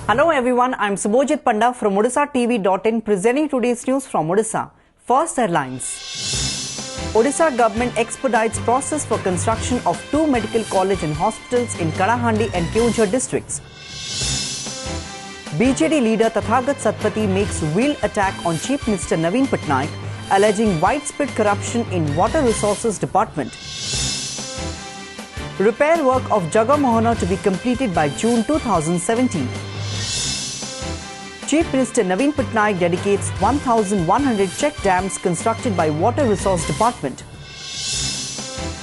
Hello everyone, I am Subhojit Panda from Odishatv.in presenting today's news from Odisha. First headlines. Odisha government expedites process for construction of 2 medical college and hospitals in Kalahandi and Keonjhar districts. BJD leader Tathagat Satpathy makes wheeled attack on Chief Minister Naveen Patnaik, alleging widespread corruption in Water Resources Department. Repair work of Jagamohana to be completed by June 2017. Chief Minister Naveen Patnaik dedicates 1,100 check dams constructed by Water Resource Department.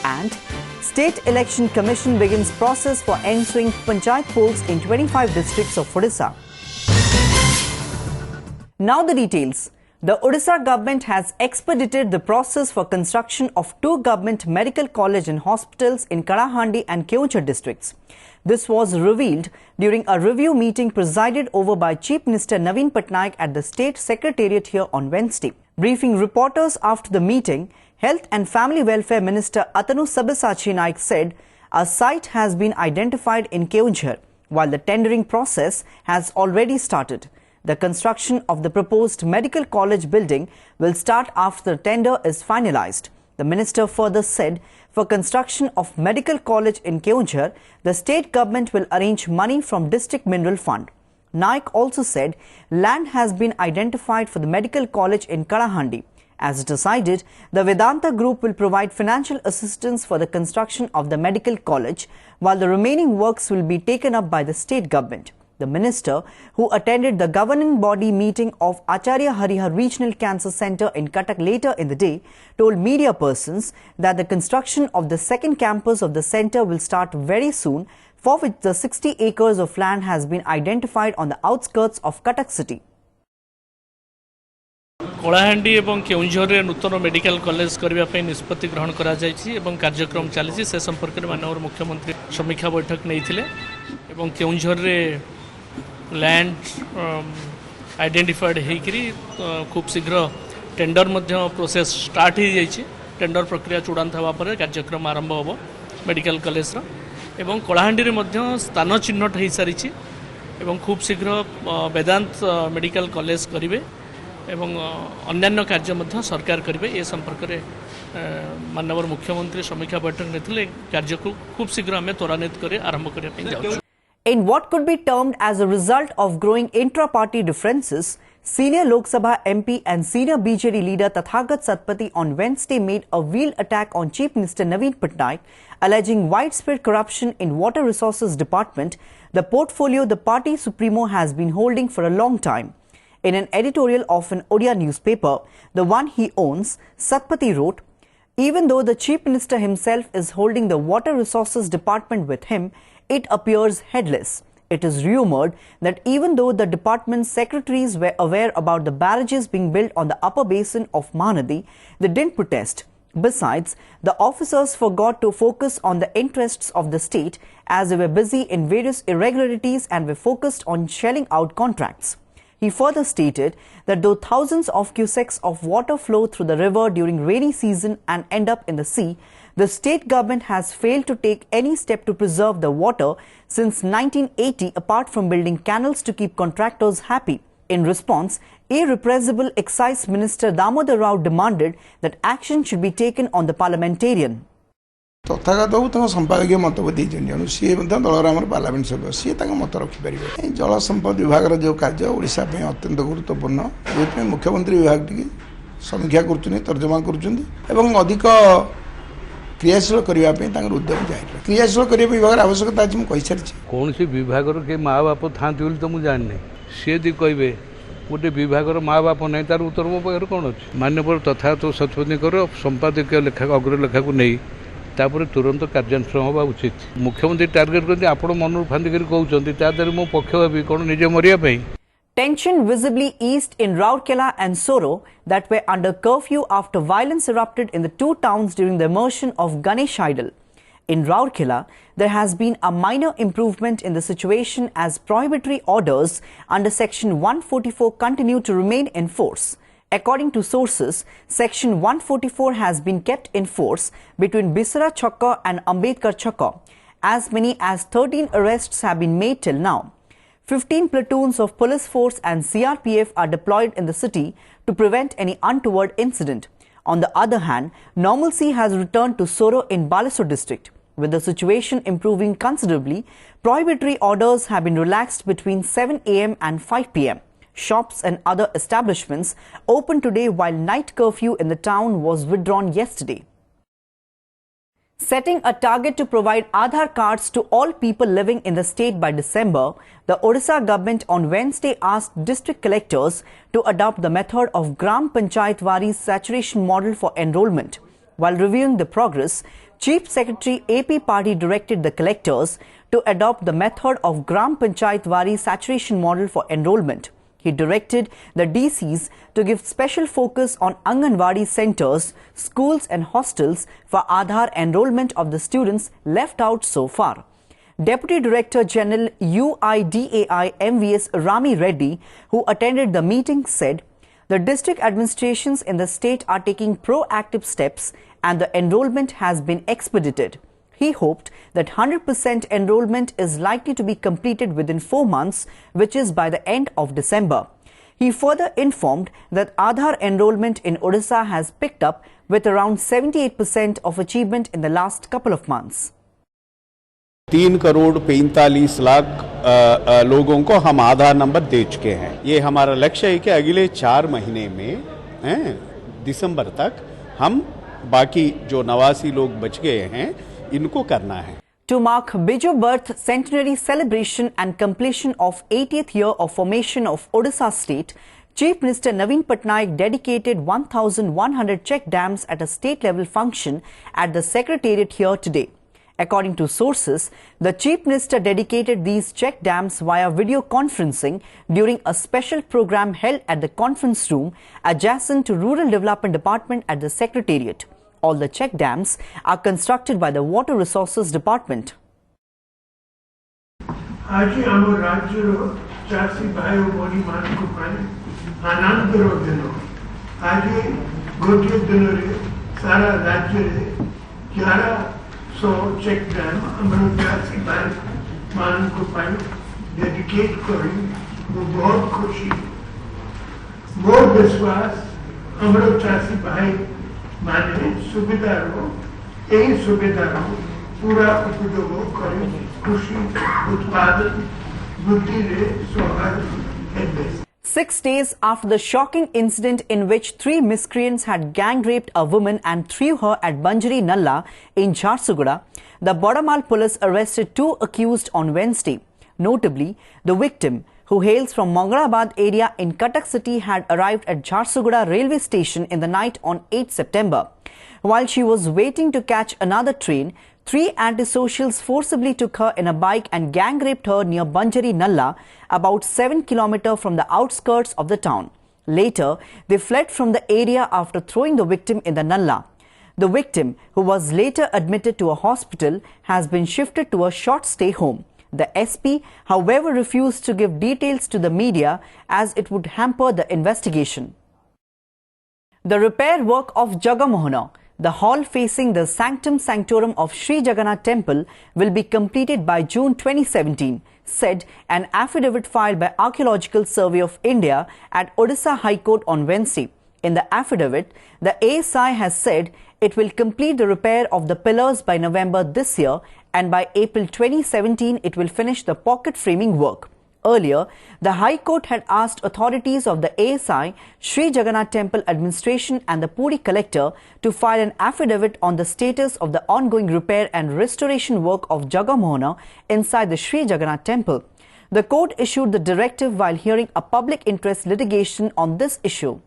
And State Election Commission begins process for ensuing Panchayat polls in 25 districts of Odisha. Now the details. The Odisha government has expedited the process for construction of 2 government medical college and hospitals in Kalahandi and Keonjhar districts. This was revealed during a review meeting presided over by Chief Minister Naveen Patnaik at the State Secretariat here on Wednesday. Briefing reporters after the meeting, Health and Family Welfare Minister Atanu Sabyasachi Naik said a site has been identified in Keonjhar, while the tendering process has already started. The construction of the proposed medical college building will start after the tender is finalized. The minister further said for construction of medical college in Keonjhar, the state government will arrange money from District Mineral Fund. Naik also said land has been identified for the medical college in Kalahandi. As decided, the Vedanta Group will provide financial assistance for the construction of the medical college, while the remaining works will be taken up by the state government. The minister, who attended the governing body meeting of Acharya Harihar Regional Cancer Centre in Cuttack later in the day, told media persons that the construction of the second campus of the centre will start very soon, for which the 60 acres of land has been identified on the outskirts of Cuttack city. Kalahandi एवं केउंझर नूतन medical college करने निष्पत्ति ग्रहण करा कार्यक्रम चली से संपर्क में माननीय मुख्यमंत्री समीक्षा बैठक नहीं एवं केउंझर लैंड आइडेंटिफाइड होकरी खूब शीघ्र टेंडर प्रोसेस स्टार्ट हो जाइए टेंडर प्रक्रिया चूड़ांत होगा कार्यक्रम आरंभ हम मेडिकल कॉलेज एवं कलाहांडी स्थान चिन्हट हो सारी खूब शीघ्र वेदांत मेडिकल कॉलेज करेंगे एवं अन्यान्य कार्य सरकार करेंगे ये संपर्क में माननीय मुख्यमंत्री समीक्षा बैठक ने कार्य को खूब शीघ्र आम त्वरान्वित कर आरंभ करने In what could be termed as a result of growing intra-party differences, senior Lok Sabha MP and senior BJD leader Tathagat Satpathy on Wednesday made a wheeled attack on Chief Minister Naveen Patnaik, alleging widespread corruption in Water Resources Department, the portfolio the party supremo has been holding for a long time. In an editorial of an Odia newspaper, the one he owns, Satpathy wrote, "Even though the Chief Minister himself is holding the Water Resources Department with him, it appears headless. It is rumoured that even though the department's secretaries were aware about the barrages being built on the upper basin of Mahanadi, they didn't protest. Besides, the officers forgot to focus on the interests of the state as they were busy in various irregularities and were focused on shelling out contracts." He further stated that though thousands of cusecs of water flow through the river during rainy season and end up in the sea, the state government has failed to take any step to preserve the water since 1980 apart from building canals to keep contractors happy. In response, irrepressible Excise Minister Damodar Rao demanded that action should be taken on the parliamentarian. Tathagata संपादकीय मतबोध तेणु सी दलर आम parliament सभ्य सी मत रखिपर जल संपद विभाग जो कार्य ओडिशा अत्यंत गुरुत्वपूर्ण जो मुख्यमंत्री विभाग टी समीक्षा कर तर्जमा कर अधिक क्रियाशील करने उद्यम जाए क्रियाशील करने विभाग आवश्यकता आज मुझे सारी कौन सी विभाग के माँ बाप था तो मुझे जाननी सी यदि कहे गोटे विभाग माँ बाप नहीं तार उत्तर मो पाखे कौन अच्छे मान्यवर तथा तो सत्पथी संपादकीय लेखा अग्रलेखा को नहीं तापर तुरंत कार्यानुष्ठान होगा उचित मुख्यमंत्री टार्गेट करते आपण मन फांदिक कहते मो पक्ष भावी कौन निजे मरिया Tension visibly eased in Rourkela and Soro that were under curfew after violence erupted in the two towns during the immersion of Ganesh idol. In Rourkela, there has been a minor improvement in the situation as prohibitory orders under Section 144 continue to remain in force. According to sources, Section 144 has been kept in force between Bisara Chokka and Ambedkar Chokka. As many as 13 arrests have been made till now. 15 platoons of police force and CRPF are deployed in the city to prevent any untoward incident. On the other hand, normalcy has returned to Soro in Balasore district. With the situation improving considerably, prohibitory orders have been relaxed between 7 a.m. and 5 p.m. Shops and other establishments opened today while night curfew in the town was withdrawn yesterday. Setting a target to provide Aadhaar cards to all people living in the state by December, the Odisha government on Wednesday asked district collectors to adopt the method of Gram Panchayat Wari saturation model for enrollment. While reviewing the progress, Chief Secretary AP Party directed the collectors to adopt the method of Gram Panchayat Wari saturation model for enrollment. He directed the DCs to give special focus on Anganwadi centers, schools and hostels for Aadhaar enrollment of the students left out so far. Deputy Director General UIDAI MVS Rami Reddy, who attended the meeting, said the district administrations in the state are taking proactive steps and the enrollment has been expedited. He hoped that 100% enrollment is likely to be completed within 4 months, which is by the end of December. He further informed that Aadhaar enrollment in Odisha has picked up with around 78% of achievement in the last couple of months. 3,45,00,000 लोगों को हम आधार number दे चुके हैं। ये हमारा लक्ष्य है कि अगले 4 महीने में दिसंबर तक हम बाकी जो 89 लोग बच गए हैं इनको करना है। To mark Biju birth centenary celebration and completion of 80th year of formation of Odisha state, Chief Minister Naveen Patnaik dedicated 1,100 check dams at a state level function at the Secretariat here today. According to sources, the Chief Minister dedicated these check dams via video conferencing during a special program held at the conference room adjacent to Rural Development Department at the Secretariat. All the check dams are constructed by the Water Resources Department. आज हम राज्य चासी भाई बोली मान को पाए आनंद रो दिनो आज गोटे दिन रे सारा राज्य रे 1100 चेक डैम हम चासी भाई मान को पाए डेडिकेट करी वो बहुत खुशी बहुत विश्वास हम चासी भाई माने सुविधा रो यही सुविधा रो पूरा उपयोग करें कृषि उत्पादन बुद्धि रे सौहार्द एवं 6 days after the shocking incident in which 3 miscreants had gang raped a woman and threw her at Banjari Nalla in Jharsuguda, the Bodamal police arrested 2 accused on Wednesday. Notably, the victim, who hails from Mangalabad area in Cuttack city, had arrived at Jharsuguda railway station in the night on 8 September. While she was waiting to catch another train, 3 antisocials forcibly took her in a bike and gang raped her near Banjari Nalla, about 7 km from the outskirts of the town. Later, they fled from the area after throwing the victim in the Nalla. The victim, who was later admitted to a hospital, has been shifted to a short stay home. The SP, however, refused to give details to the media as it would hamper the investigation. The repair work of Jagamohana, the hall facing the Sanctum Sanctorum of Sri Jagannath Temple, will be completed by June 2017, said an affidavit filed by Archaeological Survey of India at Odisha High Court on Wednesday. In the affidavit, the ASI has said it will complete the repair of the pillars by November this year, and by April 2017 it will finish the pocket framing work. Earlier, the High Court had asked authorities of the ASI, Sri Jagannath Temple Administration and the Puri Collector to file an affidavit on the status of the ongoing repair and restoration work of Jagamohana inside the Sri Jagannath Temple. The court issued the directive while hearing a public interest litigation on this issue.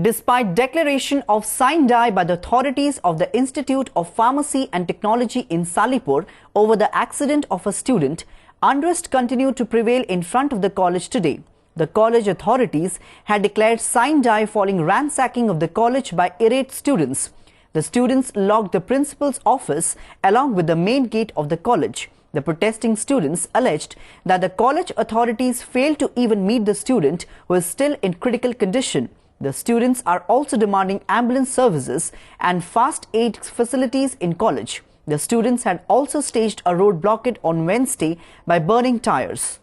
Despite declaration of sign die by the authorities of the Institute of Pharmacy and Technology in Salipur over the accident of a student, unrest continued to prevail in front of the college today. The college authorities had declared sign die following ransacking of the college by irate students. The students locked the principal's office along with the main gate of the college. The protesting students alleged that the college authorities failed to even meet the student, who is still in critical condition. The students are also demanding ambulance services and fast aid facilities in college. The students had also staged a road blockade on Wednesday by burning tires.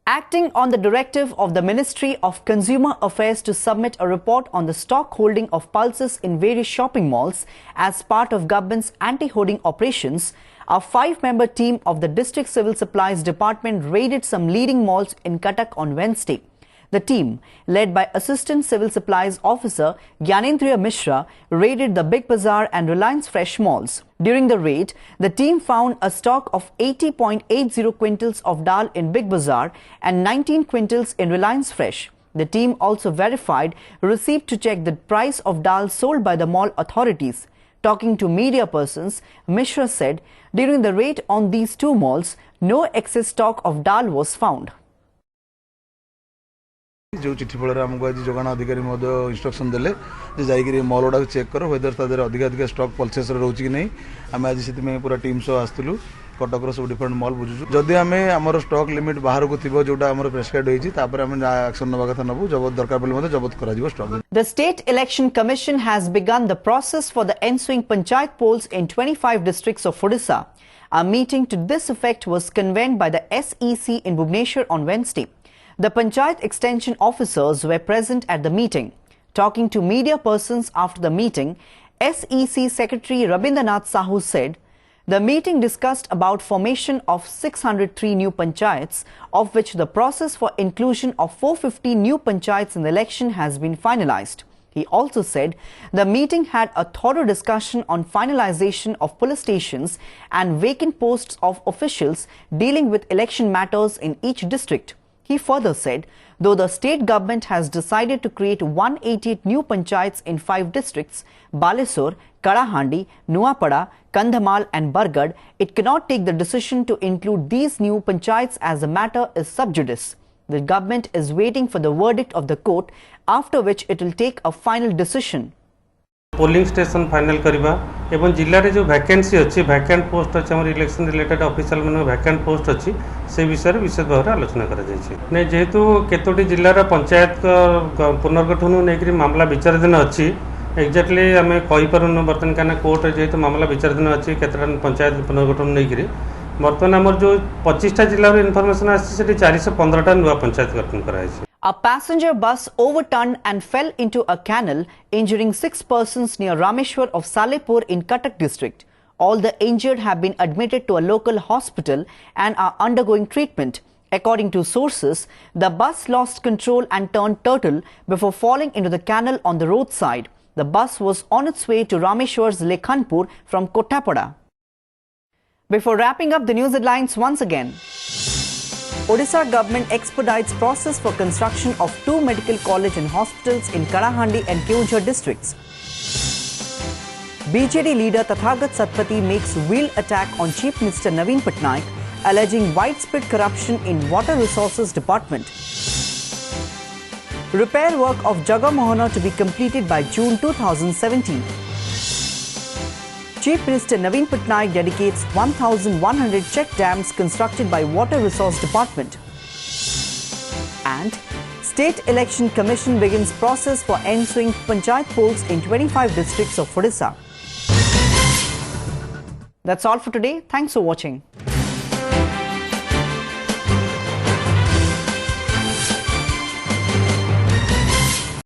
Acting on the directive of the Ministry of Consumer Affairs to submit a report on the stock holding of pulses in various shopping malls as part of government's anti-hoarding operations, a 5-member team of the District Civil Supplies Department raided some leading malls in Cuttack on Wednesday. The team, led by Assistant Civil Supplies Officer Gyanendriya Mishra, raided the Big Bazaar and Reliance Fresh malls. During the raid, the team found a stock of 80.80 quintals of dal in Big Bazaar and 19 quintals in Reliance Fresh. The team also verified receipt to check the price of dal sold by the mall authorities. Talking to media persons, Mishra said, during the raid on these two malls, no excess stock of dal was found. जो चिठी फल आमको आज जोगाण अधिकारी instruction देले जाकि मल गुड़ा चेक कर वेदर तादेर अधिक अधिक स्टॉक पल्सेस रोचे कि नहीं आम आज से पूरा टीम सह आसलु कटक सब डिफरेंट मल बुझुचु जदि आम आम स्टॉक लिमिट बाहर को थी जोटा आम प्रेस्क्राइब एक्शन नवा कथा नबू जबत दरकार पड़े जबत कर stock. The State Election Commission has begun the process for the ensuing panchayat polls in 25 districts of Odisha. A meeting to this effect was convened by the SEC in Bhubaneswar on Wednesday. The Panchayat Extension officers were present at the meeting. Talking to media persons after the meeting, SEC Secretary Rabindranath Sahu said, the meeting discussed about formation of 603 new panchayats, of which the process for inclusion of 450 new panchayats in the election has been finalized. He also said the meeting had a thorough discussion on finalization of police stations and vacant posts of officials dealing with election matters in each district. He further said, though the state government has decided to create 188 new panchayats in 5 districts, Balesur, Kalahandi, Nuapada, Kandhamal and Bargad, it cannot take the decision to include these new panchayats as the matter is sub judice. The government is waiting for the verdict of the court, after which it will take a final decision. Polling station final करवा एवं जिले में जो vacancy अच्छी vacant post अच्छे आम election related official मान vacant post अच्छी से विषय विशेष भाव में आलोचना कर जेहेतु केतोटी जिलार पंचायत पुनर्गठन नहीं मामला विचाराधीन अच्छी एक्जाक्टली आम कहीपरूँ बर्तमान क्या कोर्ट जेहेतु मामला विचाराधीन अच्छी केतटा पंचायत पुनर्गठन नहीं बर्तमान आम जो 25टा जिलार इनफर्मेशन आसी 415टा नुआ पंचायत गठन कराई. A passenger bus overturned and fell into a canal, injuring 6 persons near Rameshwar of Salepur in Cuttack district. All the injured have been admitted to a local hospital and are undergoing treatment. According to sources, the bus lost control and turned turtle before falling into the canal on the roadside. The bus was on its way to Rameshwar's Lekhanpur from Kottapada. Before wrapping up the news headlines once again, Odisha government expedites process for construction of 2 medical college and hospitals in Kalahandi and Keonjhar districts. BJD leader Tathagat Satpathy makes wheeled attack on Chief Minister Naveen Patnaik, alleging widespread corruption in Water Resources Department. Repair work of Jagamohana to be completed by June 2017. Chief Minister Naveen Patnaik dedicates 1,100 check dams constructed by Water Resource Department. And State Election Commission begins process for ensuing panchayat polls in 25 districts of Odisha. That's all for today. Thanks for watching.